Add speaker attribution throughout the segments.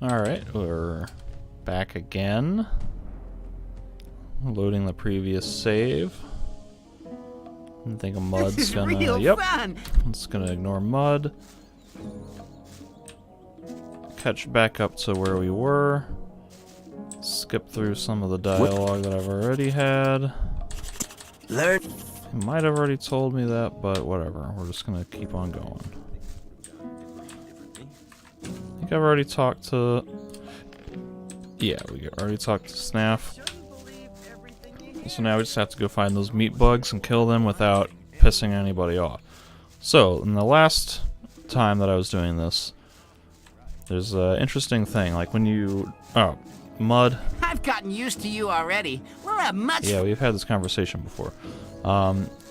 Speaker 1: Alright, we're back again. Loading the previous save. I think Mud's gonna... Yep.
Speaker 2: Fun.
Speaker 1: It's gonna ignore Mud. Catch back up to where we were. Skip through some of the dialogue that I've already had.
Speaker 2: Learn.
Speaker 1: He might have already told me that, but whatever. We're just gonna keep on going. I think I've already talked to... Yeah, we already talked to Snaff. So now we just have to go find those meat bugs and kill them without pissing anybody off. So, in the last time that I was doing this, there's an interesting thing. Like when you... Oh, Mud.
Speaker 2: I've gotten used to you already. We'll have much...
Speaker 1: Yeah, we've had this conversation before.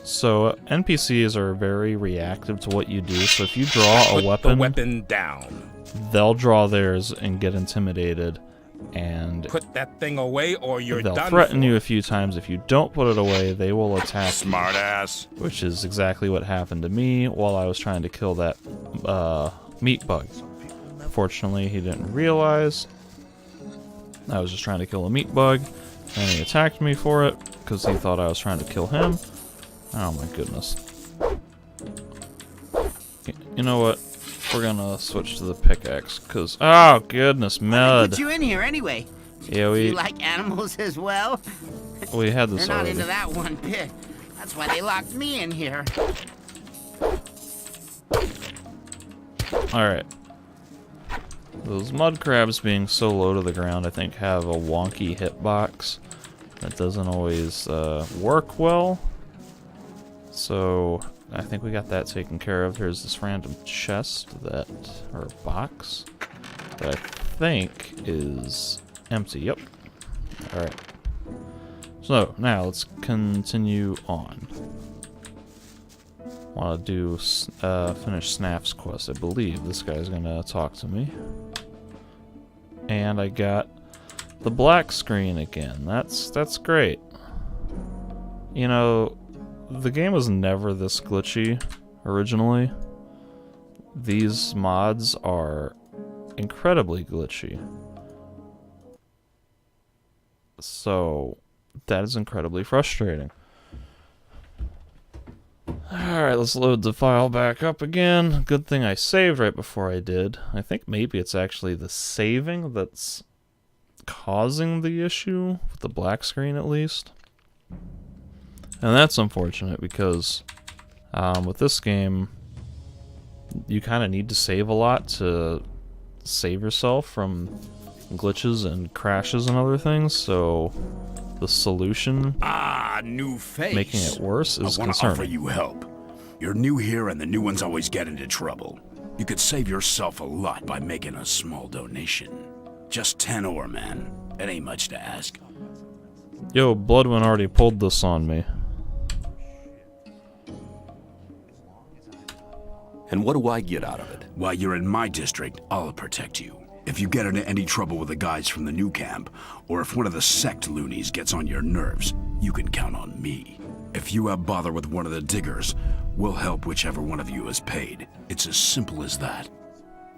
Speaker 1: So NPCs are very reactive to what you do. So if you draw a weapon...
Speaker 3: Put the weapon down.
Speaker 1: They'll draw theirs and get intimidated. And
Speaker 3: put that thing away or you're done.
Speaker 1: They'll threaten you a few times. If you don't put it away, they will attack you.
Speaker 3: Smartass.
Speaker 1: Which is exactly what happened to me while I was trying to kill that meat bug. Fortunately, he didn't realize I was just trying to kill a meat bug, and he attacked me for it because he thought I was trying to kill him. Oh my goodness. You know what? We're gonna switch to the pickaxe, cause oh goodness, Mud.
Speaker 2: Put you in here anyway.
Speaker 1: Yeah, we.
Speaker 2: You like animals as well?
Speaker 1: We had this
Speaker 2: They're not
Speaker 1: already.
Speaker 2: into that one bit. That's why they locked me in here.
Speaker 1: All right. Those mud crabs being so low to the ground, I think, have a wonky hitbox that doesn't always work well. So I think we got that taken care of. There's this random chest that, or box, that I think is empty. Yep. Alright. So, now let's continue on. Want to do, finish Snaff's quest. I believe this guy's gonna talk to me. And I got the black screen again. That's great. You know, the game was never this glitchy originally. These mods are incredibly glitchy. So, that is incredibly frustrating. Alright, let's load the file back up again. Good thing I saved right before I did. I think maybe it's actually the saving that's causing the issue, with the black screen at least. And that's unfortunate because with this game, you kind of need to save a lot to save yourself from glitches and crashes and other things, so the solution,
Speaker 4: new face.
Speaker 1: making it worse, is
Speaker 4: I want to
Speaker 1: concerning.
Speaker 4: offer you help. You're new here and the new ones always get into trouble. You could save yourself a lot by making a small donation. Just 10 ore, man. It ain't much to ask.
Speaker 1: Yo, Bloodwind already pulled this on me.
Speaker 5: And what do I get out of it?
Speaker 4: While you're in my district, I'll protect you. If you get into any trouble with the guys from the new camp, or if one of the sect loonies gets on your nerves, you can count on me. If you have bother with one of the diggers, we'll help whichever one of you is paid. It's as simple as that.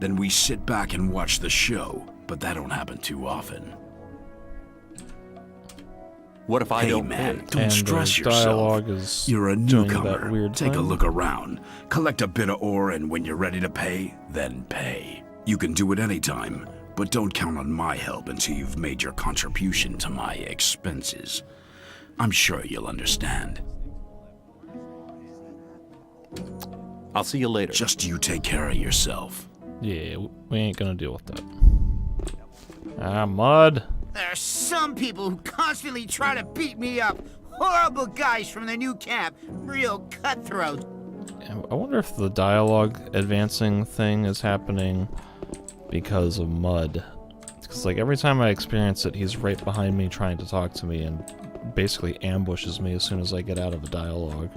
Speaker 4: Then we sit back and watch the show, but that don't happen too often.
Speaker 5: What if I
Speaker 4: Hey
Speaker 5: don't
Speaker 4: man,
Speaker 5: pay?
Speaker 4: don't
Speaker 1: And
Speaker 4: stress
Speaker 1: the
Speaker 4: yourself.
Speaker 1: dialogue is
Speaker 4: You're a
Speaker 1: doing that
Speaker 4: newcomer.
Speaker 1: weird
Speaker 4: Take a
Speaker 1: thing.
Speaker 4: look around, collect a bit of ore, and when you're ready to pay, then pay. You can do it anytime, but don't count on my help until you've made your contribution to my expenses. I'm sure you'll understand.
Speaker 5: I'll see you later.
Speaker 4: Just you take care of yourself.
Speaker 1: Yeah, we ain't gonna deal with that. Ah, Mud.
Speaker 2: There are some people who constantly try to beat me up. Horrible guys from the new camp. Real cutthroat.
Speaker 1: I wonder if the dialogue advancing thing is happening because of Mud. Because, like, every time I experience it, he's right behind me trying to talk to me and basically ambushes me as soon as I get out of a dialogue.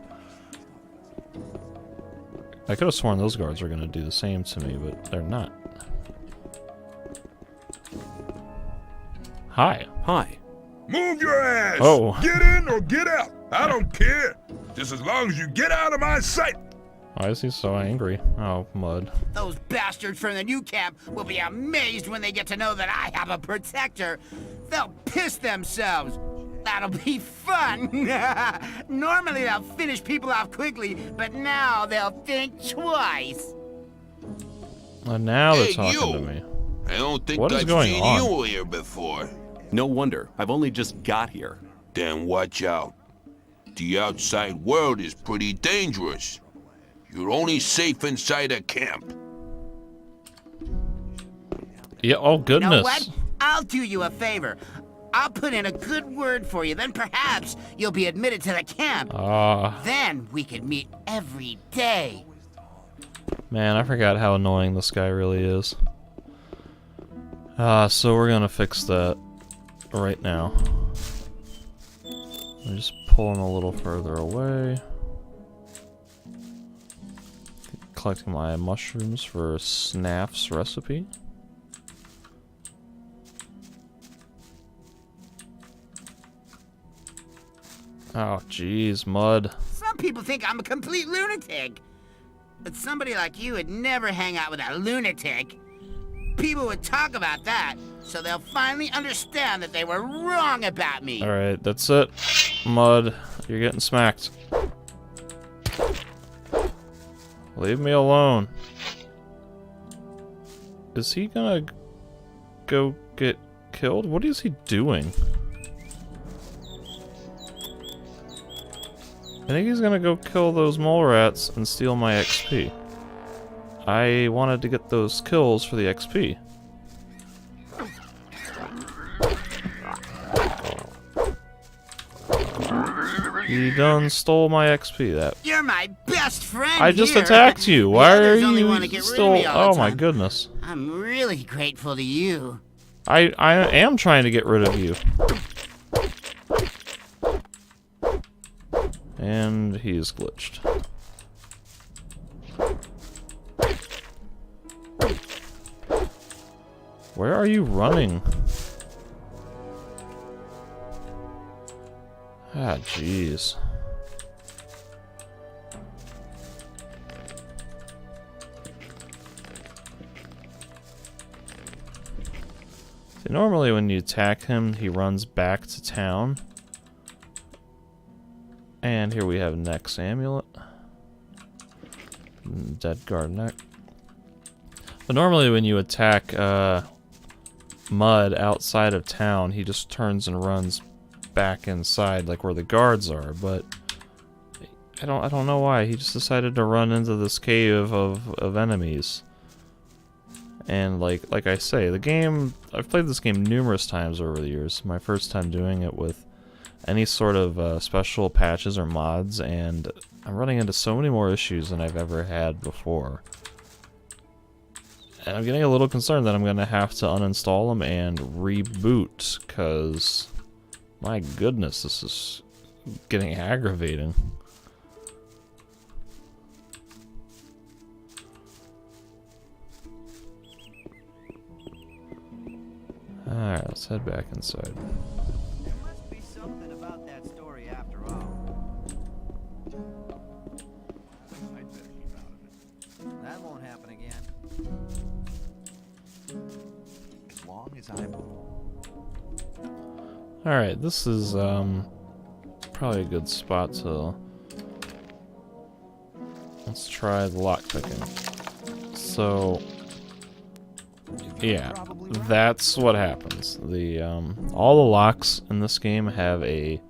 Speaker 1: I could have sworn those guards were going to do the same to me, but they're not. Hi.
Speaker 5: Hi.
Speaker 6: Move your ass!
Speaker 1: Oh.
Speaker 6: Get in or get out! I don't care! Just as long as you get out of my sight!
Speaker 1: Why is he so angry? Oh, Mud.
Speaker 2: Those bastards from the new camp will be amazed when they get to know that I have a protector. They'll piss themselves. That'll be fun. Normally they'll finish people off quickly, but now they'll think twice.
Speaker 1: Now they're
Speaker 6: Hey,
Speaker 1: talking
Speaker 6: you.
Speaker 1: to me.
Speaker 6: I don't think
Speaker 1: What is
Speaker 6: I've
Speaker 1: going
Speaker 6: seen
Speaker 1: on?
Speaker 6: you here before.
Speaker 5: No wonder. I've only just got here.
Speaker 6: Then watch out. The outside world is pretty dangerous. You're only safe inside a camp.
Speaker 1: Yeah, oh
Speaker 2: You
Speaker 1: goodness.
Speaker 2: know what? I'll do you a favor. I'll put in a good word for you, then perhaps you'll be admitted to the camp. Then we could meet every day.
Speaker 1: Man, I forgot how annoying this guy really is. So we're gonna fix that right now. I'm just pulling a little further away. Collecting my mushrooms for Snaff's recipe. Oh, jeez, Mud.
Speaker 2: Some people think I'm a complete lunatic. But somebody like you would never hang out with a lunatic. People would talk about that, so they'll finally understand that they were wrong about me.
Speaker 1: Alright, that's it. Mud, you're getting smacked. Leave me alone. Is he gonna go get killed? What is he doing? I think he's gonna go kill those mole rats and steal my XP. I wanted to get those kills for the XP. He done stole my XP. That
Speaker 2: You're my best friend.
Speaker 1: I just
Speaker 2: here.
Speaker 1: attacked you.
Speaker 2: The
Speaker 1: Why are
Speaker 2: others only wanna
Speaker 1: you
Speaker 2: get rid of
Speaker 1: still?
Speaker 2: me all
Speaker 1: Oh
Speaker 2: the
Speaker 1: my
Speaker 2: time.
Speaker 1: goodness!
Speaker 2: I'm really grateful to you.
Speaker 1: I am trying to get rid of you. And he's glitched. Where are you running? Ah, jeez. See, normally when you attack him, he runs back to town. And here we have Neck's Amulet. Dead guard neck. But normally when you attack Mud outside of town, he just turns and runs back inside, like where the guards are. But I don't know why he just decided to run into this cave of enemies. And like I say, the game, I've played this game numerous times over the years. My first time doing it with any sort of special patches or mods, and I'm running into so many more issues than I've ever had before. And I'm getting a little concerned that I'm going to have to uninstall them and reboot, because my goodness, this is getting aggravating. Alright, let's head back inside.
Speaker 7: There must be something about that story after all. That won't happen again. As long as I'm...
Speaker 1: Alright, this is probably a good spot to... Let's try the lockpicking. So... yeah, that's what happens. The all the locks in this game have a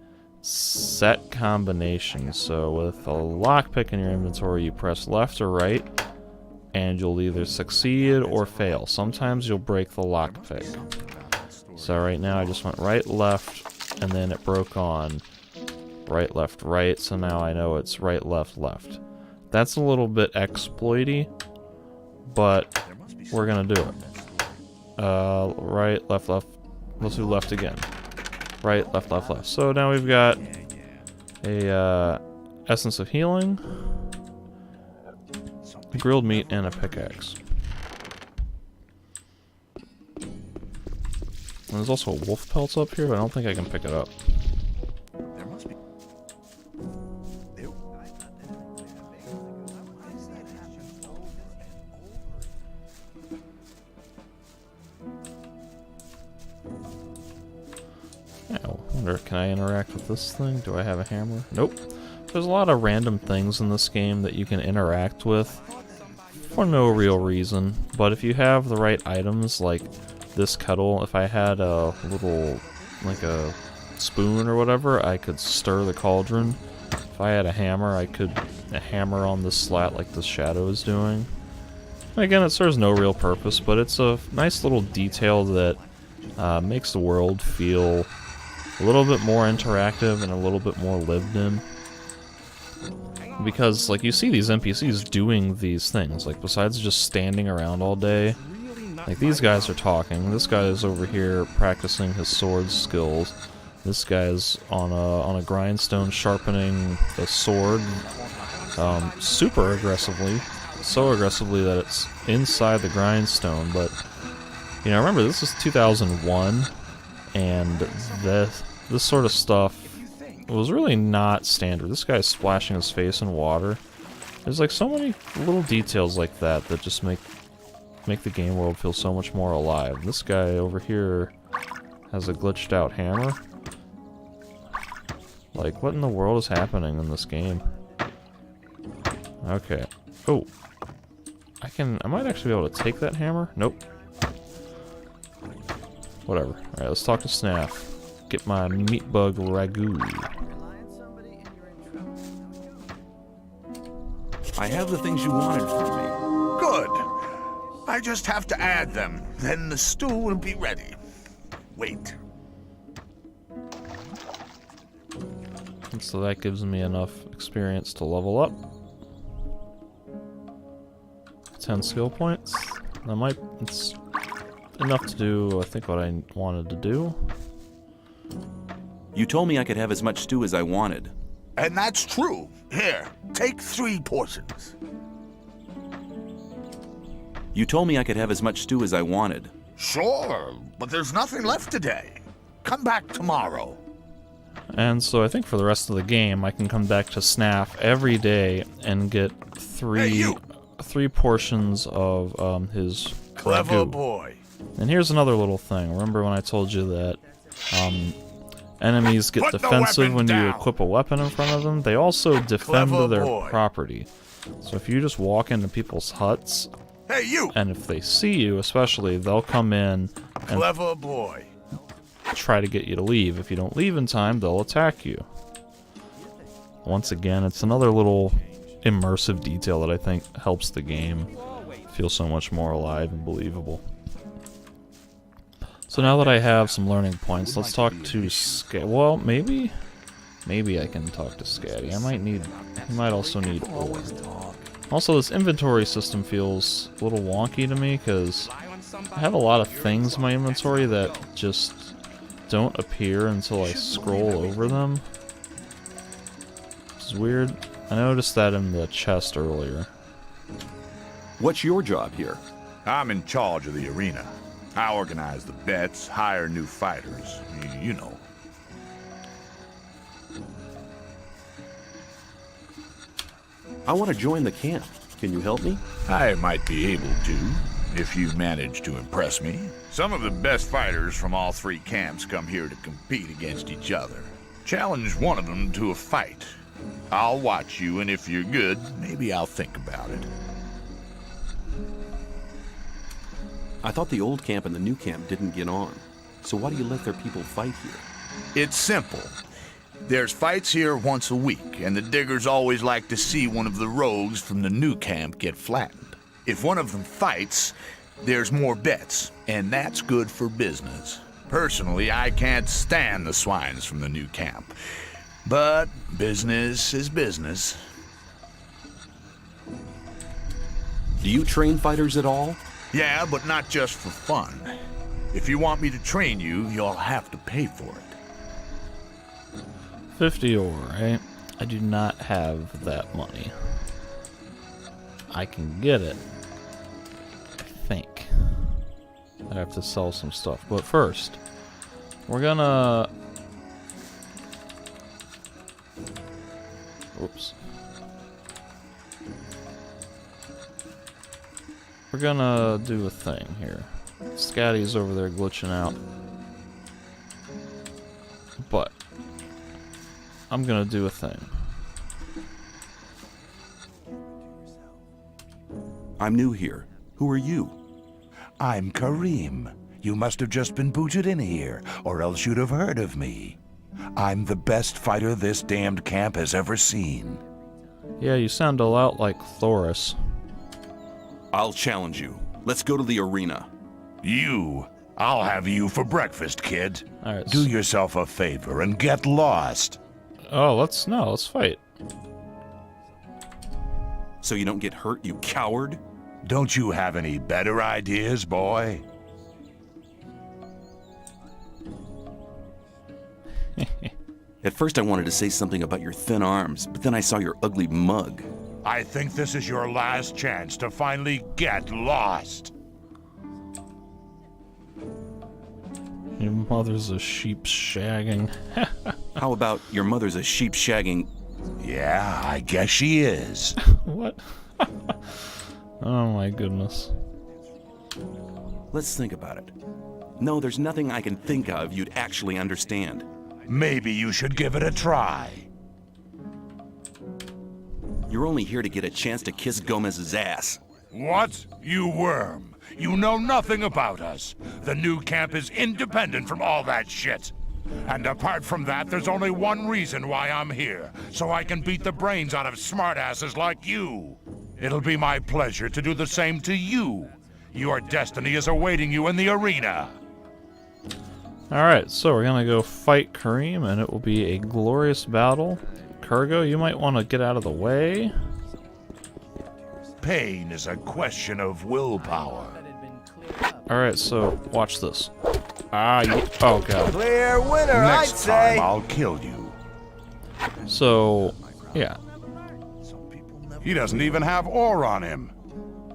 Speaker 1: set combination. So with a lockpick in your inventory, you press left or right, and you'll either succeed or fail. Sometimes you'll break the lockpick. So right now I just went right, left, and then it broke on right, left, right. So now I know it's right, left, left. That's a little bit exploity, but we're gonna do it. Right, left, left. Let's do left again. Right, left, left, left. So now we've got a essence of healing, grilled meat, and a pickaxe. And there's also a wolf pelts up here, but I don't think I can pick it up.
Speaker 7: There must be...
Speaker 1: I wonder, can I interact with this thing? Do I have a hammer? Nope. There's a lot of random things in this game that you can interact with for no real reason, but if you have the right items, like this kettle, if I had a little, like a spoon or whatever, I could stir the cauldron. If I had a hammer, I could hammer on this slat like the shadow is doing. Again, it serves no real purpose, but it's a nice little detail that makes the world feel a little bit more interactive and a little bit more lived in. Because, like, you see these NPCs doing these things, like, besides just standing around all day. Like, these guys are talking, this guy is over here practicing his sword skills, this guy's on a grindstone sharpening a sword super aggressively, so aggressively that it's inside the grindstone. But, you know, remember, this is 2001, and this sort of stuff was really not standard. This guy's splashing his face in water. There's like so many little details like that that just make the game world feel so much more alive. This guy over here has a glitched out hammer. Like, what in the world is happening in this game? Okay. Oh. I might actually be able to take that hammer. Nope. Whatever. Alright, let's talk to Snaff. Get my meat bug ragu.
Speaker 3: I have the things you wanted from me.
Speaker 8: Good. I just have to add them. Then the stew will be ready. Wait.
Speaker 1: And so that gives me enough experience to level up. 10 skill points. It's enough to do, I think, what I wanted to do.
Speaker 5: You told me I could have as much stew as I wanted.
Speaker 8: And that's true. Here, take 3 portions.
Speaker 5: You told me I could have as much stew as I wanted.
Speaker 8: Sure, but there's nothing left today. Come back tomorrow.
Speaker 1: And so I think for the rest of the game, I can come back to Snaff every day and get three portions of his
Speaker 8: Clever
Speaker 1: ragu.
Speaker 8: boy.
Speaker 1: And here's another little thing. Remember when I told you that enemies get
Speaker 8: Put the
Speaker 1: defensive
Speaker 8: weapon
Speaker 1: when you
Speaker 8: down.
Speaker 1: equip a weapon in front of them? They also defend
Speaker 8: Clever
Speaker 1: their
Speaker 8: boy.
Speaker 1: property. So if you just walk into people's huts,
Speaker 8: Hey, you.
Speaker 1: and if they see you especially, they'll come in and
Speaker 8: Clever boy.
Speaker 1: try to get you to leave. If you don't leave in time, they'll attack you. Once again, it's another little immersive detail that I think helps the game feel so much more alive and believable. So now that I have some learning points, let's talk to Scatty. Well, maybe I can talk to Scatty. He might also need ore. Also, this inventory system feels a little wonky to me because I have a lot of things in my inventory that just don't appear until I scroll over them. Which is weird. I noticed that in the chest earlier.
Speaker 5: What's your job here?
Speaker 8: I'm in charge of the arena. I organize the bets, hire new fighters. You know.
Speaker 5: I want to join the camp. Can you help me?
Speaker 8: I might be able to, if you manage to impress me. Some of the best fighters from all 3 camps come here to compete against each other. Challenge one of them to a fight. I'll watch you, and if you're good, maybe I'll think about it.
Speaker 5: I thought the old camp and the new camp didn't get on. So why do you let their people fight here?
Speaker 8: It's simple. There's fights here once a week, and the diggers always like to see one of the rogues from the new camp get flattened. If one of them fights, there's more bets, and that's good for business. Personally, I can't stand the swines from the new camp. But business is business.
Speaker 5: Do you train fighters at all?
Speaker 8: Yeah, but not just for fun. If you want me to train you, you'll have to pay for it.
Speaker 1: 50 ore, right? I do not have that money. I can get it. I think. I'd have to sell some stuff. But first, we're gonna... Oops. We're gonna do a thing here. Scatty's over there glitching out. But I'm gonna do a thing.
Speaker 5: I'm new here. Who are you?
Speaker 9: I'm Kareem. You must have just been booted in here, or else you'd have heard of me. I'm the best fighter this damned camp has ever seen.
Speaker 1: Yeah, you sound a lot like Thoris.
Speaker 5: I'll challenge you. Let's go to the arena.
Speaker 9: You? I'll have you for breakfast, kid.
Speaker 1: Alright.
Speaker 9: Do yourself a favor and get lost.
Speaker 1: Oh, let's fight.
Speaker 5: So you don't get hurt, you coward?
Speaker 9: Don't you have any better ideas, boy?
Speaker 5: At first I wanted to say something about your thin arms, but then I saw your ugly mug.
Speaker 9: I think this is your last chance to finally get lost.
Speaker 1: Your mother's a sheep shagging.
Speaker 5: How about your mother's a sheep shagging?
Speaker 9: Yeah, I guess she is.
Speaker 1: What? Oh my goodness.
Speaker 5: Let's think about it. No, there's nothing I can think of you'd actually understand.
Speaker 9: Maybe you should give it a try.
Speaker 5: You're only here to get a chance to kiss Gomez's ass.
Speaker 9: What? You worm. You know nothing about us. The new camp is independent from all that shit. And apart from that, there's only one reason why I'm here, so I can beat the brains out of smartasses like you. It'll be my pleasure to do the same to you. Your destiny is awaiting you in the arena.
Speaker 1: Alright, so we're gonna go fight Kareem, and it will be a glorious battle. Kurgo, you might want to get out of the way.
Speaker 9: Pain is a question of willpower.
Speaker 1: Alright, so watch this. Oh god.
Speaker 7: Clear winner, I'd
Speaker 9: Next time,
Speaker 7: say.
Speaker 9: I'll kill you.
Speaker 1: So, yeah.
Speaker 9: He doesn't even have ore on him.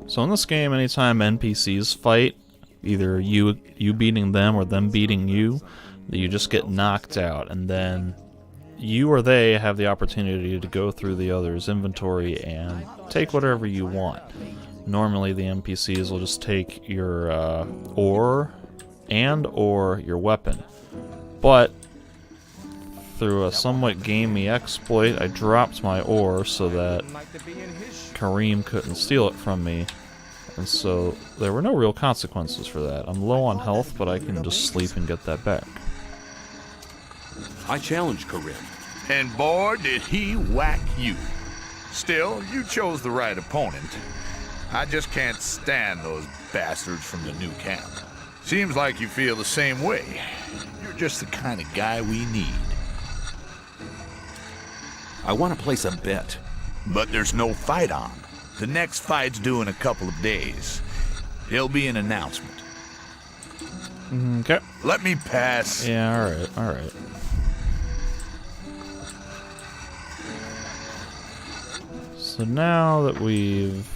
Speaker 1: So in this game, anytime NPCs fight, either you beating them or them beating you, you just get knocked out, and then you or they have the opportunity to go through the other's inventory and take whatever you want. Normally the NPCs will just take your ore or your weapon. But through a somewhat gamey exploit, I dropped my ore so that Kareem couldn't steal it from me. And so there were no real consequences for that. I'm low on health, but I can just sleep and get that back.
Speaker 5: I challenge Karim.
Speaker 8: And boy, did he whack you. Still, you chose the right opponent. I just can't stand those bastards from the new camp. Seems like you feel the same way. You're just the kind of guy we need.
Speaker 5: I want to place a bet.
Speaker 8: But there's no fight on. The next fight's due in a couple of days. There'll be an announcement.
Speaker 1: Okay.
Speaker 8: Let me pass.
Speaker 1: Yeah, alright, alright. So now that we've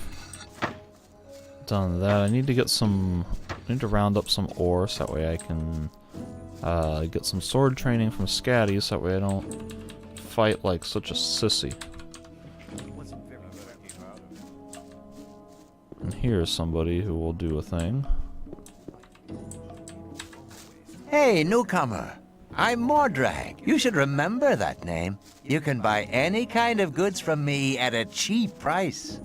Speaker 1: done that, I need to round up some ore so that way I can get some sword training from Scatty so that way I don't fight like such a sissy. And here's somebody who will do a thing.
Speaker 7: Hey, newcomer. I'm Mordrag. You should remember that name. You can buy any kind of goods from me at a cheap price.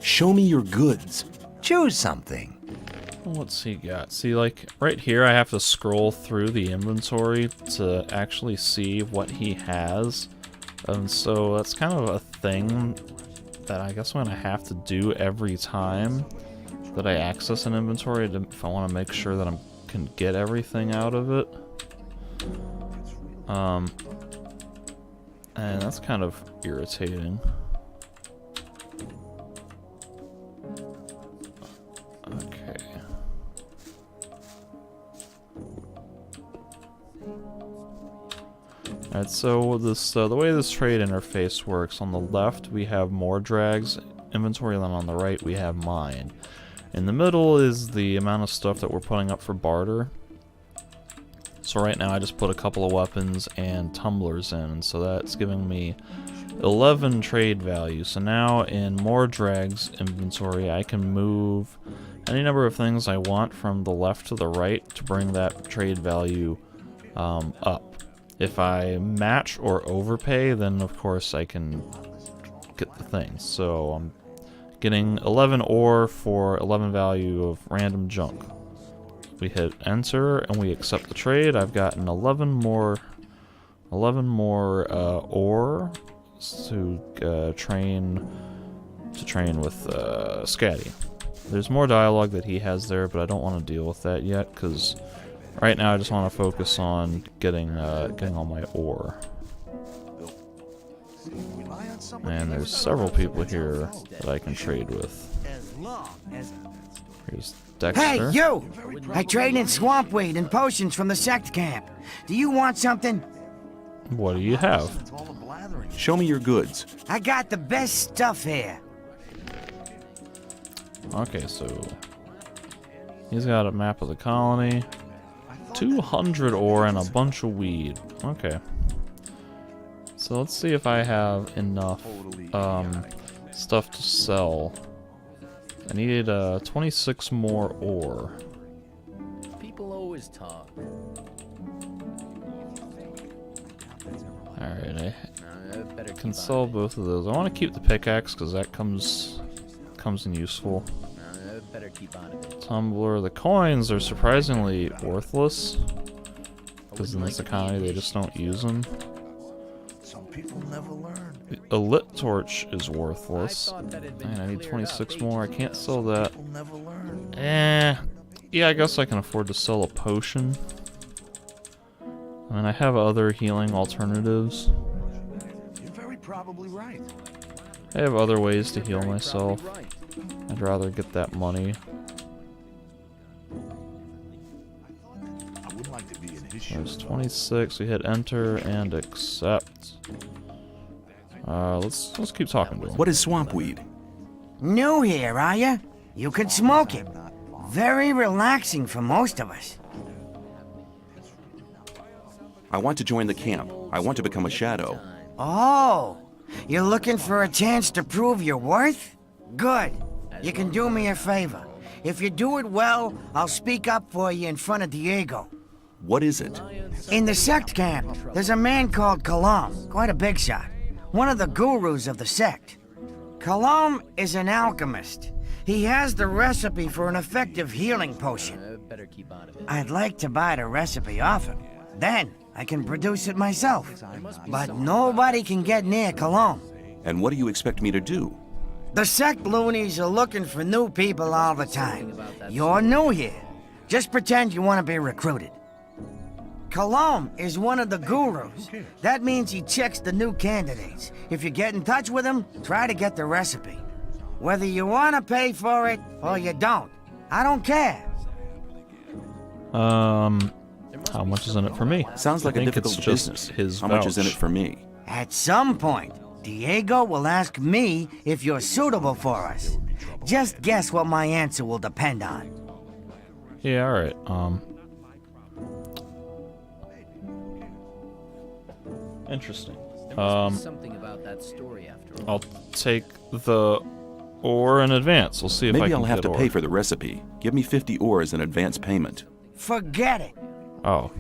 Speaker 5: Show me your goods.
Speaker 7: Choose something.
Speaker 1: What's he got? See, like, right here I have to scroll through the inventory to actually see what he has. And so that's kind of a thing that I guess I'm gonna have to do every time that I access an inventory if I want to make sure that I can get everything out of it. And that's kind of irritating. Okay. Alright, so this the way this trade interface works, on the left we have Mordrag's inventory, and then on the right we have mine. In the middle is the amount of stuff that we're putting up for barter. So right now I just put a couple of weapons and tumblers in, and so that's giving me 11 trade value. So now in Mordrag's inventory I can move any number of things I want from the left to the right to bring that trade value up. If I match or overpay, then of course I can get the things. So I'm getting 11 ore for 11 value of random junk. We hit enter and we accept the trade. I've gotten 11 more ore to train with Scatty. There's more dialogue that he has there, but I don't want to deal with that yet because right now I just want to focus on getting all my ore. And there's several people here that I can trade with. Here's Dexter.
Speaker 2: Hey, you! I trade in swamp weed and potions from the sect camp. Do you want something?
Speaker 1: What do you have?
Speaker 5: Show me your goods.
Speaker 2: I got the best stuff here.
Speaker 1: Okay, so he's got a map of the colony, 200 ore, and a bunch of weed. Okay. So let's see if I have enough stuff to sell. I need 26 more ore.
Speaker 10: People always talk.
Speaker 1: Alright, I can sell both of those. I want to keep the pickaxe because that comes in useful.
Speaker 10: Better keep on it.
Speaker 1: Tumbler. The coins are surprisingly worthless because in this economy they just don't use them.
Speaker 8: Some people never learn.
Speaker 1: A lit torch is worthless. Man, I need 26 more. I can't sell that.
Speaker 8: People never learn.
Speaker 1: Yeah, I guess I can afford to sell a potion. I mean, I have other healing alternatives.
Speaker 8: You're very probably right.
Speaker 1: I have other ways to heal myself. I'd rather get that money.
Speaker 8: I would like to be in his shoes.
Speaker 1: There's 26. We hit enter and accept. Let's keep talking to him.
Speaker 5: What is swamp weed?
Speaker 2: New here, are ya? You can smoke it. Very relaxing for most of us.
Speaker 5: I want to join the camp. I want to become a shadow.
Speaker 2: Oh, you're looking for a chance to prove your worth? Good. You can do me a favor. If you do it well, I'll speak up for you in front of Diego.
Speaker 5: What is it?
Speaker 2: In the sect camp, there's a man called Kalam, quite a big shot. One of the gurus of the sect. Kalam is an alchemist. He has the recipe for an effective healing potion.
Speaker 10: Better keep on it.
Speaker 2: I'd like to buy the recipe off him. Then I can produce it myself. But nobody can get near Kalam.
Speaker 5: And what do you expect me to do?
Speaker 2: The sect loonies are looking for new people all the time. You're new here. Just pretend you want to be recruited. Kalam is one of the gurus. That means he checks the new candidates. If you get in touch with him, try to get the recipe. Whether you want to pay for it or you don't, I don't care.
Speaker 1: How much is in it for me?
Speaker 5: Sounds like a difficult
Speaker 1: it's just
Speaker 5: business.
Speaker 1: his
Speaker 5: How much is in it
Speaker 1: vouch.
Speaker 5: for me?
Speaker 2: At some point, Diego will ask me if you're suitable for us. Just guess what my answer will depend on.
Speaker 1: Yeah, alright. Interesting.
Speaker 10: Something about that story after all.
Speaker 1: I'll take the ore in advance. We'll see if I
Speaker 5: Maybe
Speaker 1: can
Speaker 5: I'll have
Speaker 1: get
Speaker 5: to
Speaker 1: ore.
Speaker 5: pay for the recipe. Give me 50 ore as an advance payment.
Speaker 2: Forget it.
Speaker 1: Oh.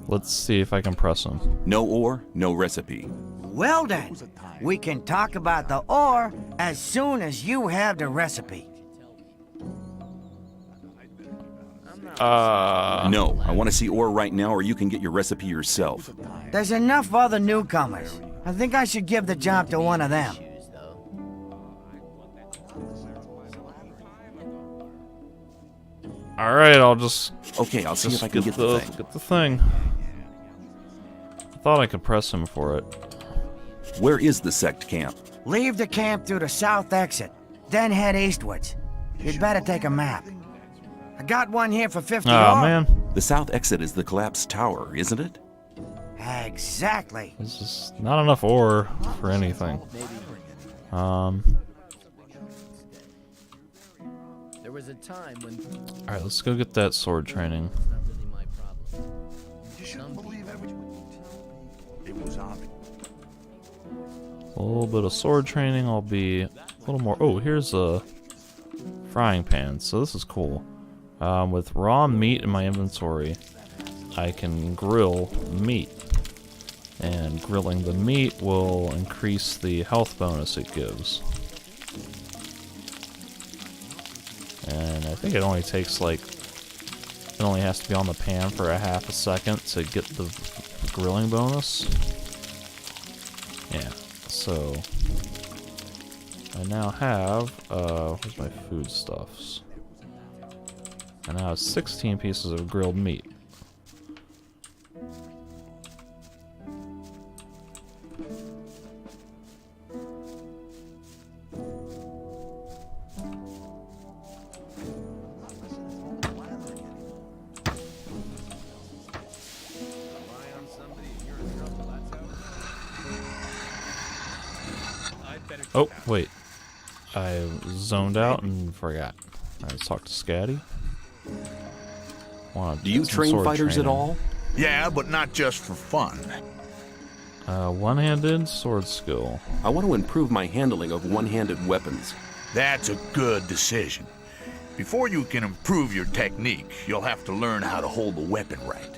Speaker 1: Let's see if I can press him.
Speaker 5: No ore, no recipe.
Speaker 2: Well then, we can talk about the ore as soon as you have the recipe.
Speaker 5: No, I want to see ore right now or you can get your recipe yourself.
Speaker 2: There's enough other newcomers. I think I should give the job to one of them.
Speaker 1: Alright, I'll just
Speaker 5: Okay, I'll see if I can get the thing.
Speaker 1: Get the thing. I thought I could press him for it.
Speaker 5: Where is the sect camp?
Speaker 2: Leave the camp through the south exit, then head eastwards. You'd better take a map. I got one here for 50
Speaker 1: Oh
Speaker 2: ore.
Speaker 1: man.
Speaker 5: The south exit is the collapsed tower, isn't it?
Speaker 2: Exactly.
Speaker 1: This is not enough ore for anything.
Speaker 10: There was a time when
Speaker 1: Alright, let's go get that sword training.
Speaker 10: not really my problem.
Speaker 8: You shouldn't believe everything. It was obvious.
Speaker 1: A little bit of sword training. I'll be a little more... Oh, here's a frying pan. So this is cool. With raw meat in my inventory, I can grill meat. And grilling the meat will increase the health bonus it gives. And I think it only takes like... It only has to be on the pan for a half a second to get the grilling bonus. Yeah, so... I now have... where's my foodstuffs? I now have 16 pieces of grilled meat. Oh, wait. I zoned out and forgot. Let's talk to Scatty.
Speaker 5: Do you train fighters at all?
Speaker 8: Yeah, but not just for fun.
Speaker 1: One-handed sword skill.
Speaker 5: I want to improve my handling of one-handed weapons.
Speaker 8: That's a good decision. Before you can improve your technique, you'll have to learn how to hold the weapon right.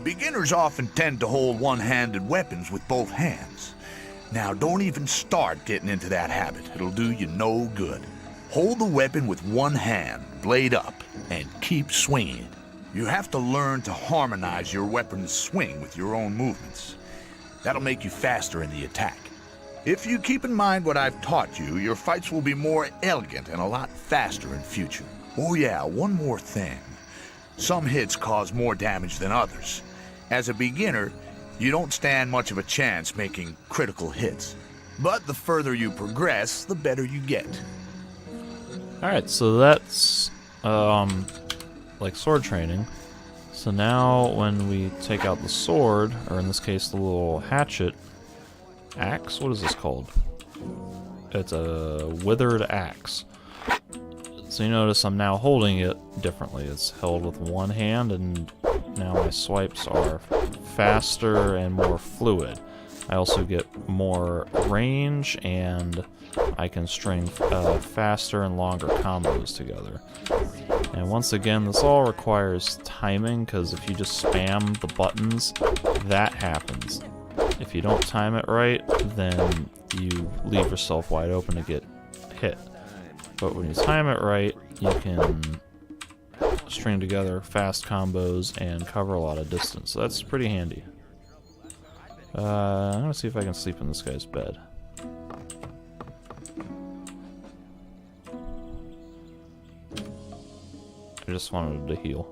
Speaker 8: Beginners often tend to hold one-handed weapons with both hands. Now, don't even start getting into that habit. It'll do you no good. Hold the weapon with one hand, blade up, and keep swinging it. You have to learn to harmonize your weapon's swing with your own movements. That'll make you faster in the attack. If you keep in mind what I've taught you, your fights will be more elegant and a lot faster in future. Oh yeah, one more thing. Some hits cause more damage than others. As a beginner, you don't stand much of a chance making critical hits. But the further you progress, the better you get.
Speaker 1: Alright, so that's like sword training. So now when we take out the sword, or in this case the little hatchet, axe? What is this called? It's a withered axe. So you notice I'm now holding it differently. It's held with one hand, and now my swipes are faster and more fluid. I also get more range, and I can string faster and longer combos together. And once again, this all requires timing, because if you just spam the buttons, that happens. If you don't time it right, then you leave yourself wide open to get hit. But when you time it right, you can string together fast combos and cover a lot of distance. So that's pretty handy. I'm gonna see if I can sleep in this guy's bed. I just wanted to heal.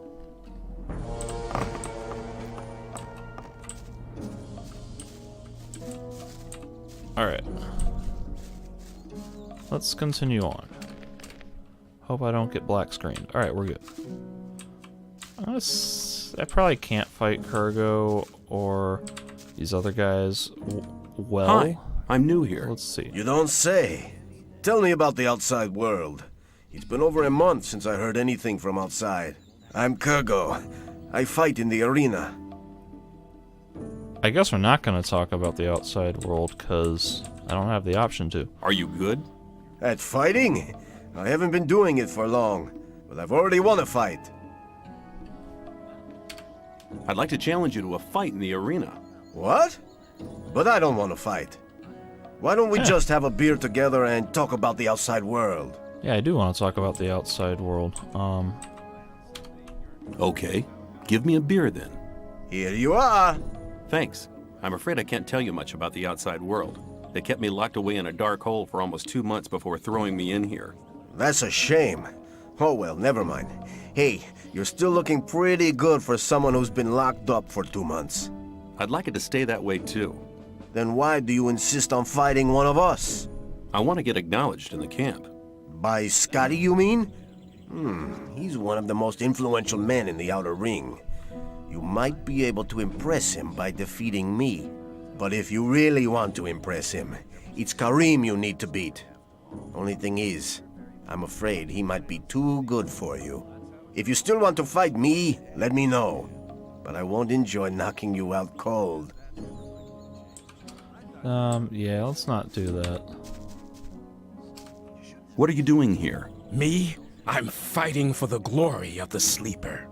Speaker 1: Alright. Let's continue on. Hope I don't get black screened. Alright, we're good. I probably can't fight Kurgo or these other guys well.
Speaker 5: Hi, I'm new here.
Speaker 1: Let's see.
Speaker 11: You don't say. Tell me about the outside world. It's been over a month since I heard anything from outside. I'm Kurgo. I fight in the arena.
Speaker 1: I guess we're not going to talk about the outside world because I don't have the option to.
Speaker 5: Are you good?
Speaker 11: At fighting? I haven't been doing it for long, but I've already won a fight.
Speaker 5: I'd like to challenge you to a fight in the arena.
Speaker 11: What? But I don't want to fight. Why don't we just have a beer together and talk about the outside world?
Speaker 1: Yeah, I do want to talk about the outside world.
Speaker 5: Okay, give me a beer then.
Speaker 11: Here you are.
Speaker 5: Thanks. I'm afraid I can't tell you much about the outside world. They kept me locked away in a dark hole for almost 2 months before throwing me in here.
Speaker 11: That's a shame. Oh well, never mind. Hey, you're still looking pretty good for someone who's been locked up for 2 months.
Speaker 5: I'd like it to stay that way too.
Speaker 11: Then why do you insist on fighting one of us?
Speaker 5: I want to get acknowledged in the camp.
Speaker 11: By Scotty, you mean? He's one of the most influential men in the outer ring. You might be able to impress him by defeating me. But if you really want to impress him, it's Karim you need to beat. Only thing is, I'm afraid he might be too good for you. If you still want to fight me, let me know. But I won't enjoy knocking you out cold.
Speaker 1: Yeah, let's not do that.
Speaker 5: What are you doing here?
Speaker 12: Me? I'm fighting for the glory of the Sleeper.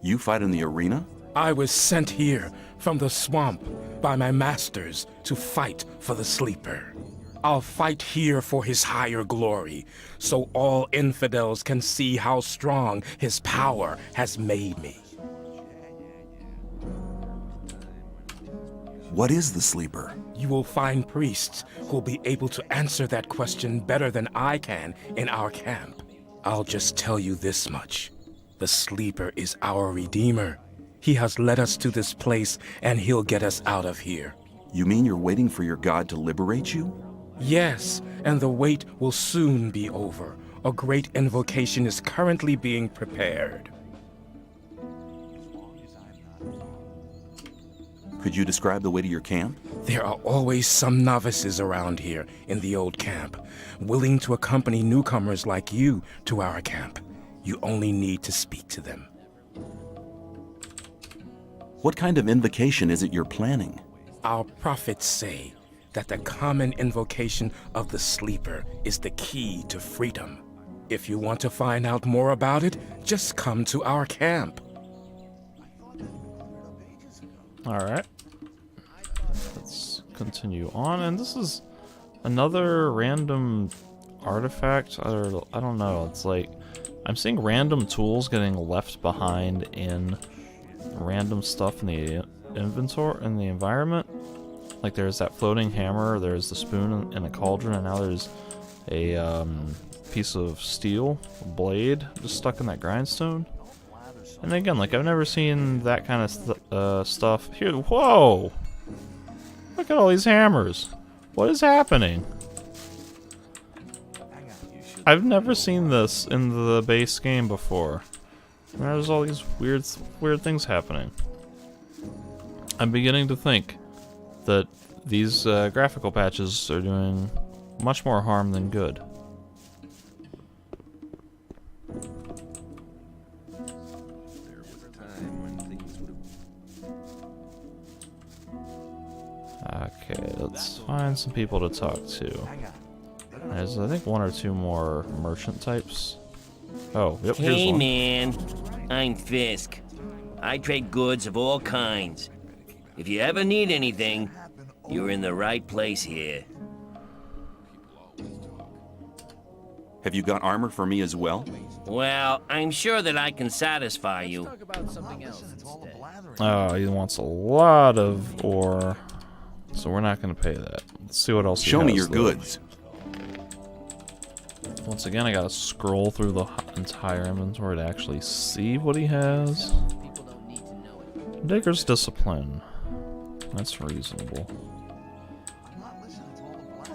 Speaker 5: You fight in the arena?
Speaker 12: I was sent here from the swamp by my masters to fight for the Sleeper. I'll fight here for his higher glory, so all infidels can see how strong his power has made me.
Speaker 5: What is the Sleeper?
Speaker 12: You will find priests who'll be able to answer that question better than I can in our camp. I'll just tell you this much. The Sleeper is our Redeemer. He has led us to this place, and he'll get us out of here.
Speaker 5: You mean you're waiting for your god to liberate you?
Speaker 12: Yes, and the wait will soon be over. A great invocation is currently being prepared.
Speaker 5: Could you describe the way to your camp?
Speaker 12: There are always some novices around here in the old camp, willing to accompany newcomers like you to our camp. You only need to speak to them.
Speaker 5: What kind of invocation is it you're planning?
Speaker 12: Our prophets say that the common invocation of the Sleeper is the key to freedom. If you want to find out more about it, just come to our camp.
Speaker 1: Alright. Let's continue on. And this is another random artifact. I don't know. It's like I'm seeing random tools getting left behind in random stuff in the inventory, in the environment. Like there's that floating hammer, there's the spoon in a cauldron, and now there's a piece of steel, a blade, just stuck in that grindstone. And again, like I've never seen that kind of stuff here. Whoa! Look at all these hammers. What is happening? I've never seen this in the base game before. And there's all these weird things happening. I'm beginning to think that these graphical patches are doing much more harm than good. Okay, let's find some people to talk to. There's, I think, one or two more merchant types. Oh, yep, here's
Speaker 13: Hey,
Speaker 1: one.
Speaker 13: man. I'm Fisk. I trade goods of all kinds. If you ever need anything, you're in the right place here.
Speaker 5: Have you got armor for me as well?
Speaker 13: Well, I'm sure that I can satisfy you.
Speaker 10: Talk about something else instead.
Speaker 1: Oh, he wants a lot of ore, so we're not going to pay that. Let's see what else he
Speaker 5: Show me
Speaker 1: has,
Speaker 5: your
Speaker 1: though.
Speaker 5: goods.
Speaker 1: Once again, I gotta scroll through the entire inventory to actually see what he has.
Speaker 10: People don't need to know it.
Speaker 1: Digger's Discipline. That's reasonable.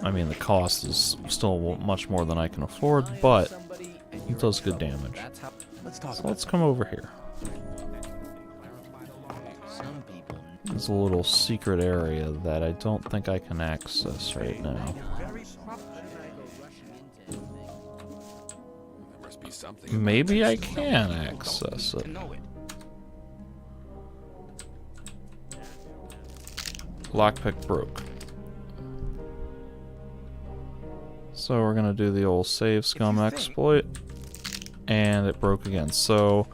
Speaker 1: I mean, the cost is still much more than I can afford, but he does good damage. So let's come over here.
Speaker 10: Some people.
Speaker 1: There's a little secret area that I don't think I can access right now. Maybe I can access it. Lockpick broke. So we're gonna do the old save scum exploit, and it broke again. So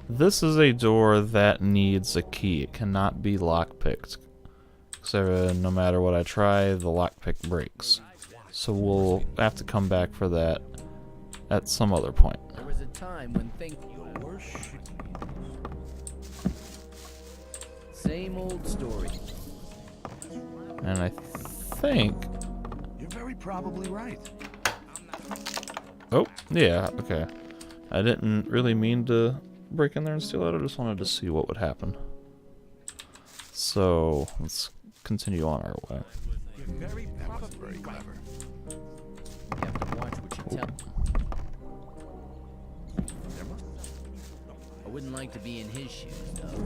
Speaker 1: this is a door that needs a key. It cannot be lockpicked. So no matter what I try, the lockpick breaks. So we'll have to come back for that at some other point.
Speaker 10: There was a time when things. Same old story.
Speaker 1: And I think...
Speaker 3: You're very probably right.
Speaker 1: Oh, yeah, okay. I didn't really mean to break in there and steal it. I just wanted to see what would happen. So, let's continue on our way.
Speaker 3: That wasn't very clever.
Speaker 10: You have to watch what you tell. I wouldn't like to be in his shoes, though.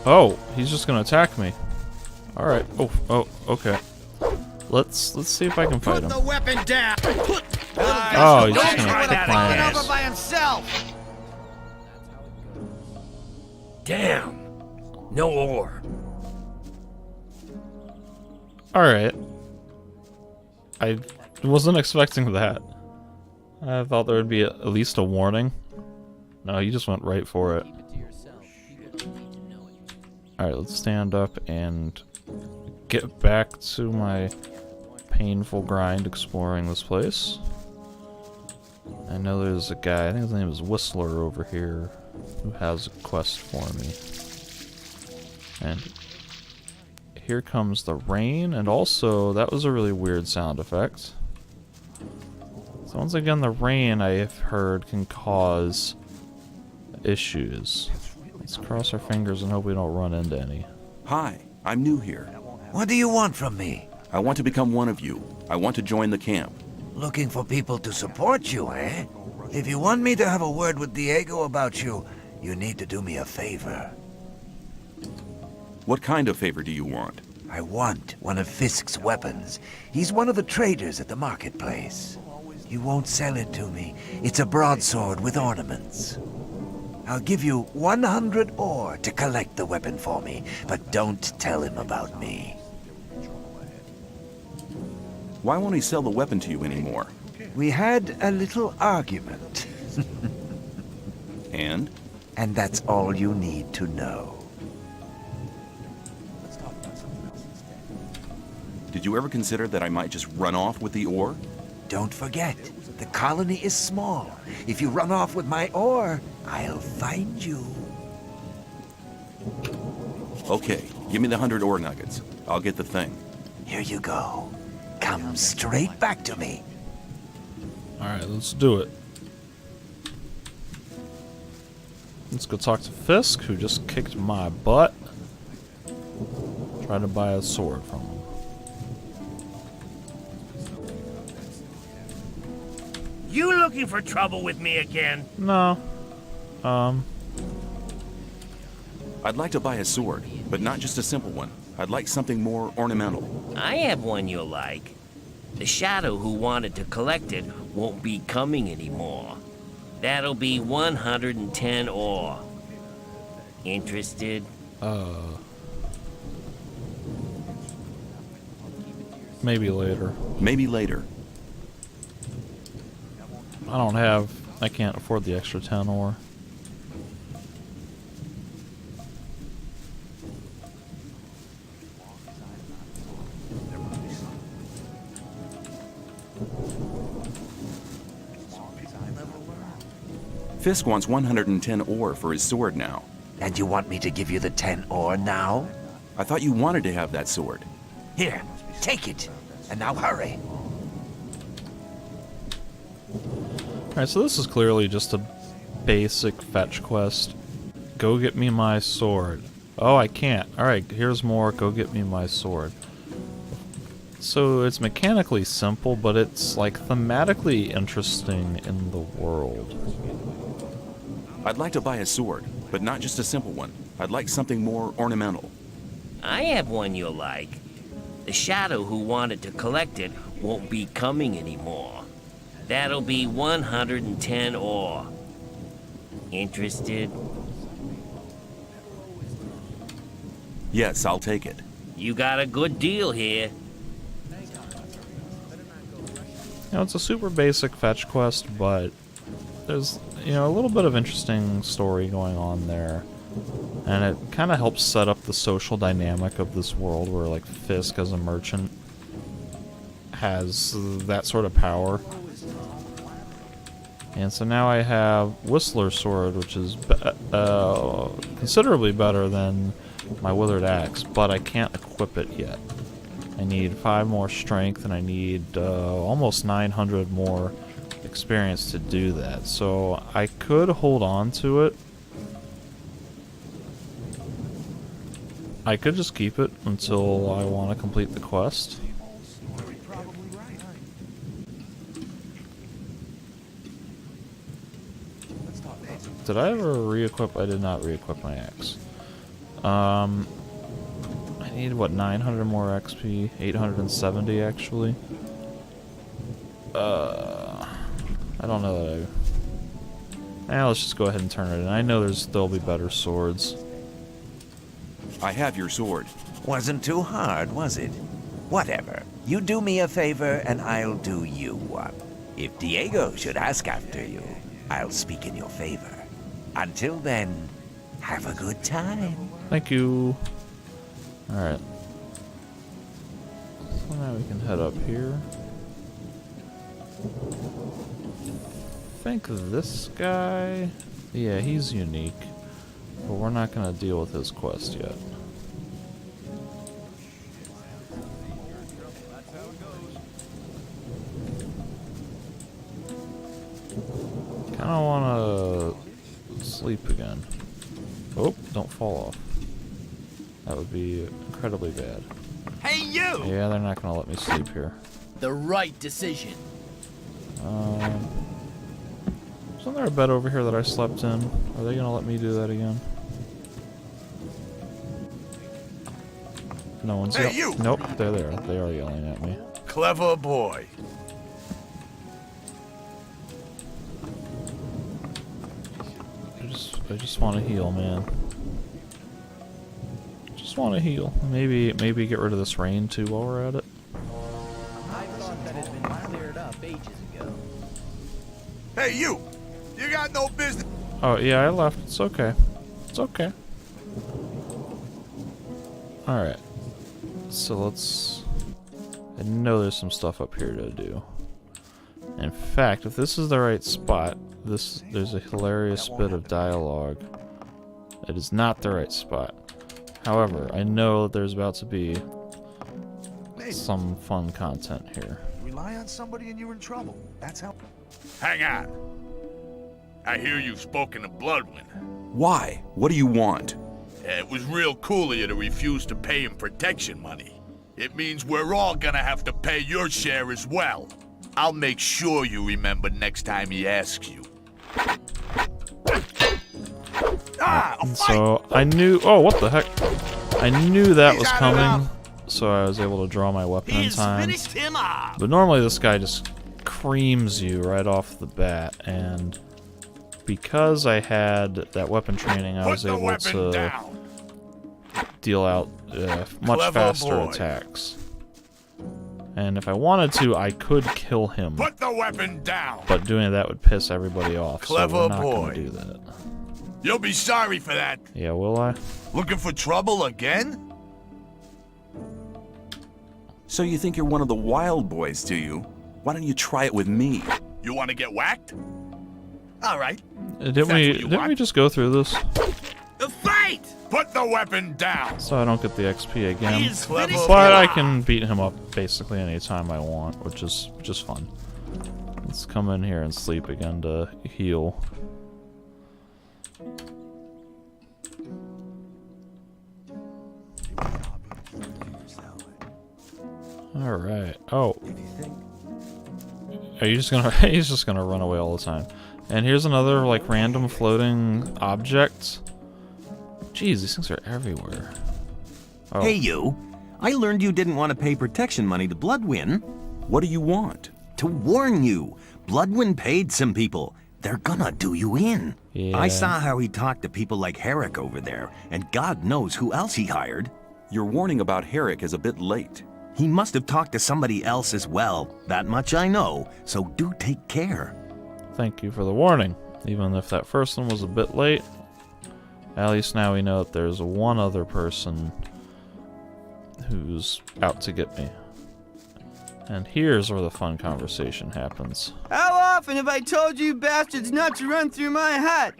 Speaker 1: Oh, he's just gonna attack me. Alright. Oh, okay. Let's see if I can fight
Speaker 2: Put
Speaker 1: him.
Speaker 2: the weapon down.
Speaker 1: Oh, he's just gonna kick my
Speaker 2: Falling over
Speaker 1: ass.
Speaker 2: by himself.
Speaker 12: Damn!
Speaker 13: No ore.
Speaker 1: Alright. I wasn't expecting that. I thought there would be at least a warning. No, you just went right for it. Alright, let's stand up and get back to my painful grind exploring this place. I know there's a guy, I think his name is Whistler over here, who has a quest for me. And here comes the rain, and also, that was a really weird sound effect. So once again, the rain, I have heard, can cause issues. Let's cross our fingers and hope we don't run into any.
Speaker 5: Hi, I'm new here.
Speaker 7: What do you want from me?
Speaker 5: I want to become one of you. I want to join the camp.
Speaker 7: Looking for people to support you, eh? If you want me to have a word with Diego about you, you need to do me a favor.
Speaker 5: What kind of favor do you want?
Speaker 7: I want one of Fisk's weapons. He's one of the traders at the marketplace. He won't sell it to me. It's a broadsword with ornaments. I'll give you 100 ore to collect the weapon for me, but don't tell him about me.
Speaker 5: Why won't he sell the weapon to you anymore?
Speaker 7: We had a little argument.
Speaker 5: And?
Speaker 7: And that's all you need to know.
Speaker 5: Did you ever consider that I might just run off with the ore?
Speaker 7: Don't forget, the colony is small. If you run off with my ore, I'll find you.
Speaker 5: Okay, give me the 100 ore nuggets. I'll get the thing.
Speaker 7: Here you go. Come straight back to me.
Speaker 1: Alright, let's do it. Let's go talk to Fisk, who just kicked my butt. Try to buy a sword from him.
Speaker 13: You looking for trouble with me again?
Speaker 1: No.
Speaker 5: I'd like to buy a sword, but not just a simple one. I'd like something more ornamental.
Speaker 13: I have one you'll like. The shadow who wanted to collect it won't be coming anymore. That'll be 110 ore. Interested?
Speaker 1: Maybe later.
Speaker 5: Maybe later.
Speaker 1: I can't afford the extra 10 ore.
Speaker 5: Fisk wants 110 ore for his sword now.
Speaker 7: And you want me to give you the 10 ore now?
Speaker 5: I thought you wanted to have that sword.
Speaker 7: Here, take it. And now hurry.
Speaker 1: Alright, so this is clearly just a basic fetch quest. Go get me my sword. Oh, I can't. Alright, here's more. Go get me my sword. So it's mechanically simple, but it's like thematically interesting in the world.
Speaker 5: I'd like to buy a sword, but not just a simple one. I'd like something more ornamental.
Speaker 13: I have one you'll like. The shadow who wanted to collect it won't be coming anymore. That'll be 110 ore. Interested?
Speaker 5: Yes, I'll take it.
Speaker 13: You got a good deal here.
Speaker 1: You know, it's a super basic fetch quest, but there's, you know, a little bit of interesting story going on there. And it kind of helps set up the social dynamic of this world where, like, Fisk as a merchant has that sort of power. And so now I have Whistler's sword, which is considerably better than my Withered Axe, but I can't equip it yet. I need 5 more strength, and I need almost 900 more experience to do that. So I could hold on to it. I could just keep it until I want to complete the quest. Did I ever re-equip? I did not re-equip my axe. I need, what, 900 more XP? 870, actually? I don't know that let's just go ahead and turn it in. I know there'll be better swords.
Speaker 5: I have your sword.
Speaker 7: Wasn't too hard, was it? Whatever. You do me a favor, and I'll do you one. If Diego should ask after you, I'll speak in your favor. Until then, have a good time.
Speaker 1: Thank you. Alright. So now we can head up here. I think this guy... Yeah, he's unique. But we're not going to deal with his quest yet. Kinda wanna sleep again. Oh, don't fall off. That would be incredibly bad.
Speaker 2: Hey, you!
Speaker 1: Yeah, they're not gonna let me sleep here.
Speaker 10: The right decision.
Speaker 1: Isn't there a bed over here that I slept in? Are they gonna let me do that again? No one's
Speaker 8: Hey, you!
Speaker 1: Nope, they're there. They are yelling at me.
Speaker 8: Clever boy.
Speaker 1: I just want to heal, man. Just want to heal. Maybe get rid of this rain too while we're at it.
Speaker 10: I thought that had been cleared up ages ago.
Speaker 8: Hey, you! You got no business.
Speaker 1: Oh yeah, I left. It's okay. It's okay. All right. So let's. I know there's some stuff up here to do. In fact, if this is the right spot, there's a hilarious bit of dialogue. It is not the right spot. However, I know that there's about to be some fun content here.
Speaker 3: Rely on somebody and you're in trouble. That's how...
Speaker 8: Hang on. I hear you've spoken to Bloodwind.
Speaker 5: Why? What do you want?
Speaker 8: It was real cool of you to refuse to pay him protection money. It means we're all gonna have to pay your share as well. I'll make sure you remember next time he asks you.
Speaker 1: So I knew. Oh, what the heck! I knew that was coming, so I was able to draw my weapon in time. But normally this guy just creams you right off the bat, and because I had that weapon training, I was able to deal out much faster attacks. And if I wanted to, I could kill him.
Speaker 8: Put the weapon down.
Speaker 1: But doing that would piss everybody off.
Speaker 8: Clever
Speaker 1: so we're not
Speaker 8: boy.
Speaker 1: Gonna do that.
Speaker 8: You'll be sorry for that.
Speaker 1: Yeah, will I?
Speaker 8: Looking for trouble again?
Speaker 5: So you think you're one of the wild boys, do you? Why don't you try it with me?
Speaker 8: You want to get whacked? All right.
Speaker 1: Didn't we just go through this?
Speaker 2: The fight!
Speaker 8: Put the weapon down.
Speaker 1: So I don't get the XP again.
Speaker 2: He's finished.
Speaker 1: But I can beat him up basically anytime I want, which is fun. Let's come in here and sleep again to heal. All right. Oh. Are you just gonna? He's just gonna run away all the time. And here's another like random floating object. Jeez, these things are everywhere. Oh.
Speaker 14: Hey, you. I learned you didn't want to pay protection money to Bloodwind.
Speaker 5: What do you want?
Speaker 14: To warn you. Bloodwind paid some people. They're gonna do you in.
Speaker 1: Yeah.
Speaker 14: I saw how he talked to people like Herrick over there, and God knows who else he hired.
Speaker 5: Your warning about Herrick is a bit late.
Speaker 14: He must have talked to somebody else as well. That much I know, so do take care.
Speaker 1: Thank you for the warning. Even if that first one was a bit late, at least now we know that there's one other person who's out to get me. And here's where the fun conversation happens.
Speaker 15: How often have I told you bastards not to run through my hut?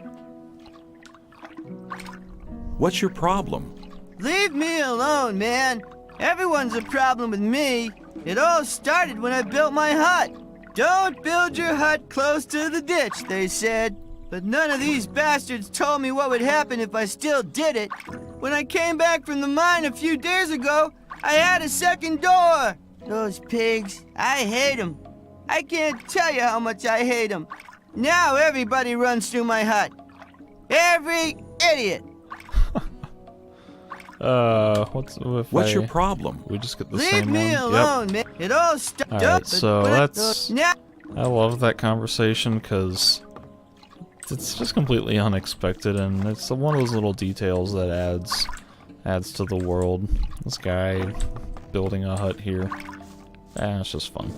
Speaker 5: What's your problem?
Speaker 15: Leave me alone, man. Everyone's a problem with me. It all started when I built my hut. Don't build your hut close to the ditch, they said. But none of these bastards told me what would happen if I still did it. When I came back from the mine a few days ago, I had a second door. Those pigs, I hate them. I can't tell you how much I hate them. Now everybody runs through my hut. Every idiot.
Speaker 5: What's your problem?
Speaker 1: We just get the
Speaker 15: Leave
Speaker 1: same
Speaker 15: me
Speaker 1: one.
Speaker 15: alone,
Speaker 1: Yep.
Speaker 15: man. It all started.
Speaker 1: Alright, so that's... I love that conversation because it's just completely unexpected, and it's one of those little details that adds Adds to the world. This guy building a hut here. It's just fun.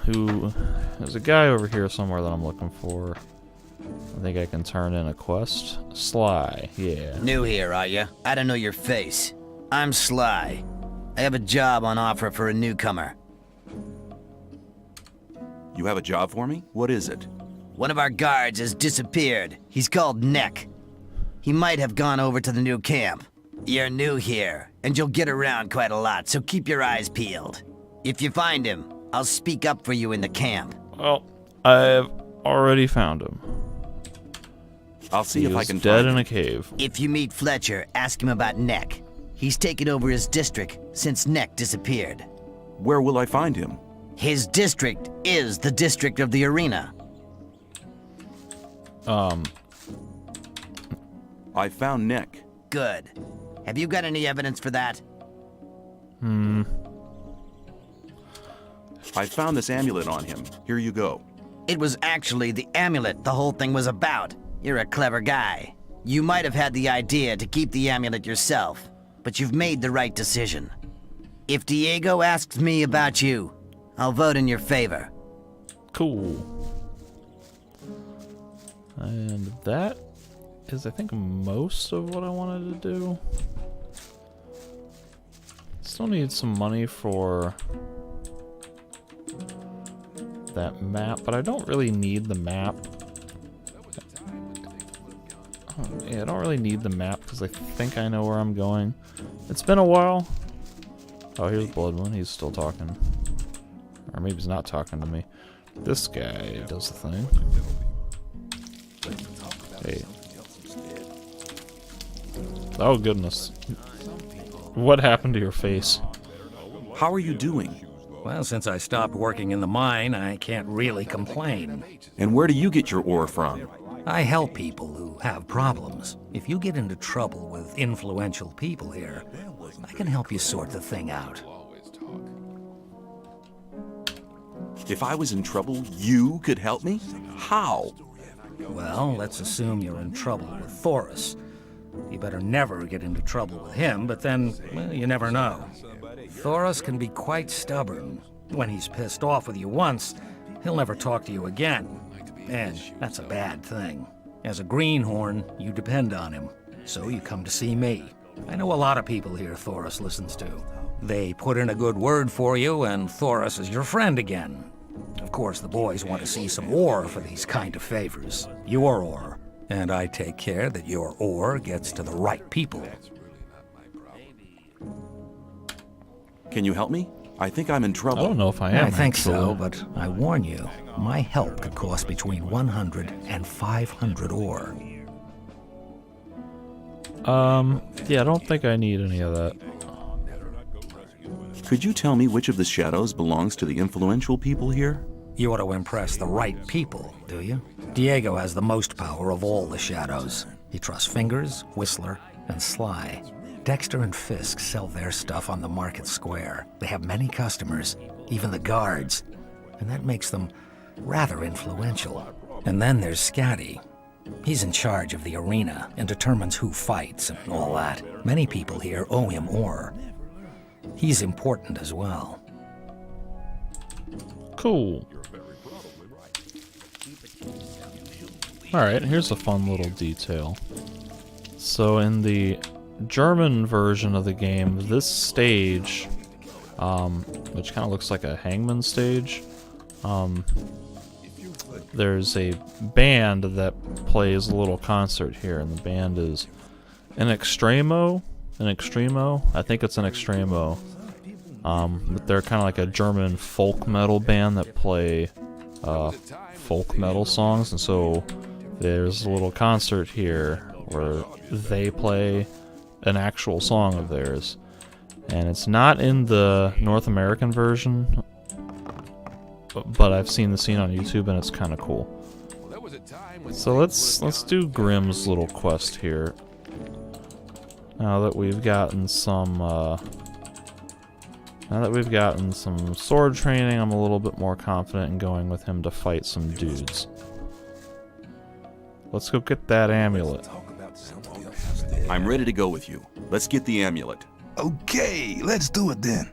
Speaker 1: There's a guy over here somewhere that I'm looking for. I think I can turn in a quest. Sly, yeah.
Speaker 2: New here, are you? I don't know your face. I'm Sly. I have a job on offer for a newcomer.
Speaker 5: You have a job for me? What is it?
Speaker 2: One of our guards has disappeared. He's called Neck. He might have gone over to the new camp. You're new here, and you'll get around quite a lot, so keep your eyes peeled. If you find him, I'll speak up for you in the camp.
Speaker 1: Well, I've already found him.
Speaker 5: I'll see if I can
Speaker 1: dead
Speaker 5: find
Speaker 1: in
Speaker 5: him.
Speaker 1: a cave.
Speaker 2: If you meet Fletcher, ask him about Neck. He's taken over his district since Neck disappeared.
Speaker 5: Where will I find him?
Speaker 2: His district is the district of the arena.
Speaker 5: I found Neck.
Speaker 2: Good. Have you got any evidence for that?
Speaker 5: I found this amulet on him. Here you go.
Speaker 2: It was actually the amulet the whole thing was about. You're a clever guy. You might have had the idea to keep the amulet yourself, but you've made the right decision. If Diego asks me about you, I'll vote in your favor.
Speaker 1: Cool. And that is, I think, most of what I wanted to do. Still need some money for that map, but I don't really need the map. Oh, yeah, I don't really need the map because I think I know where I'm going. It's been a while. Oh, here's Bloodman. He's still talking. Or maybe he's not talking to me. This guy does the thing. Hey. Oh, goodness. What happened to your face?
Speaker 5: How are you doing?
Speaker 10: Well, since I stopped working in the mine, I can't really complain.
Speaker 5: And where do you get your ore from?
Speaker 10: I help people who have problems. If you get into trouble with influential people here, I can help you sort the thing out.
Speaker 5: If I was in trouble, you could help me? How?
Speaker 10: Well, let's assume you're in trouble with Thoris. You better never get into trouble with him, but then, well, you never know. Thoris can be quite stubborn. When he's pissed off with you once, he'll never talk to you again. And that's a bad thing. As a greenhorn, you depend on him. So you come to see me. I know a lot of people here Thoris listens to. They put in a good word for you, and Thoris is your friend again. Of course, the boys want to see some ore for these kind of favors. Your ore. And I take care that your ore gets to the right people.
Speaker 5: Can you help me? I think I'm in trouble.
Speaker 1: I don't know if I am.
Speaker 10: I think
Speaker 1: actually.
Speaker 10: so, but I warn you, my help could cost between 100 and 500 ore.
Speaker 1: Yeah, I don't think I need any of that.
Speaker 5: Could you tell me which of the shadows belongs to the influential people here?
Speaker 10: You ought to impress the right people, do you? Diego has the most power of all the shadows. He trusts Fingers, Whistler, and Sly. Dexter and Fisk sell their stuff on the market square. They have many customers, even the guards, and that makes them rather influential. And then there's Scatty. He's in charge of the arena and determines who fights and all that. Many people here owe him ore. He's important as well.
Speaker 1: Cool. Alright, here's a fun little detail. So in the German version of the game, this stage, which kind of looks like a hangman stage, there's a band that plays a little concert here, and the band is an Extremo. I think it's an Extremo. But they're kind of like a German folk metal band that play folk metal songs, and so there's a little concert here where they play an actual song of theirs. And it's not in the North American version, but I've seen the scene on YouTube and it's kind of cool. So let's do Grimm's little quest here. Now that we've gotten some sword training, I'm a little bit more confident in going with him to fight some dudes. Let's go get that amulet.
Speaker 5: I'm ready to go with you. Let's get the amulet.
Speaker 4: Okay, let's do it then.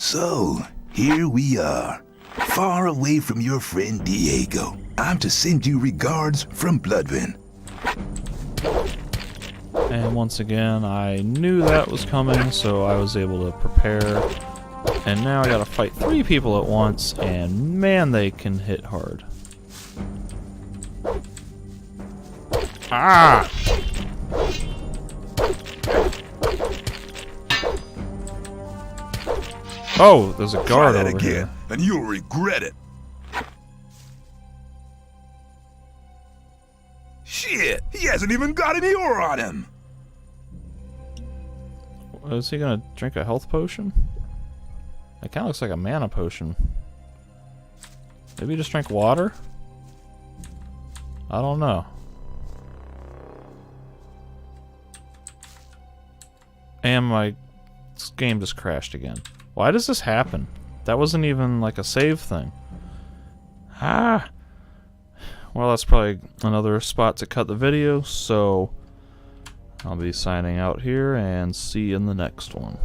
Speaker 4: So, here we are, far away from your friend Diego. I'm to send you regards from Bloodvin.
Speaker 1: And once again, I knew that was coming, so I was able to prepare. And now I gotta fight 3 people at once, and man, they can hit hard. Ah! Oh, there's a guard
Speaker 4: Try that
Speaker 1: over
Speaker 4: again,
Speaker 1: here.
Speaker 4: and you'll regret it. Shit, he hasn't even got any ore on him.
Speaker 1: Is he gonna drink a health potion? That kinda looks like a mana potion. Maybe just drink water? I don't know. And my game just crashed again. Why does this happen? That wasn't even like a save thing. Ah! Well, that's probably another spot to cut the video, so I'll be signing out here and see you in the next one.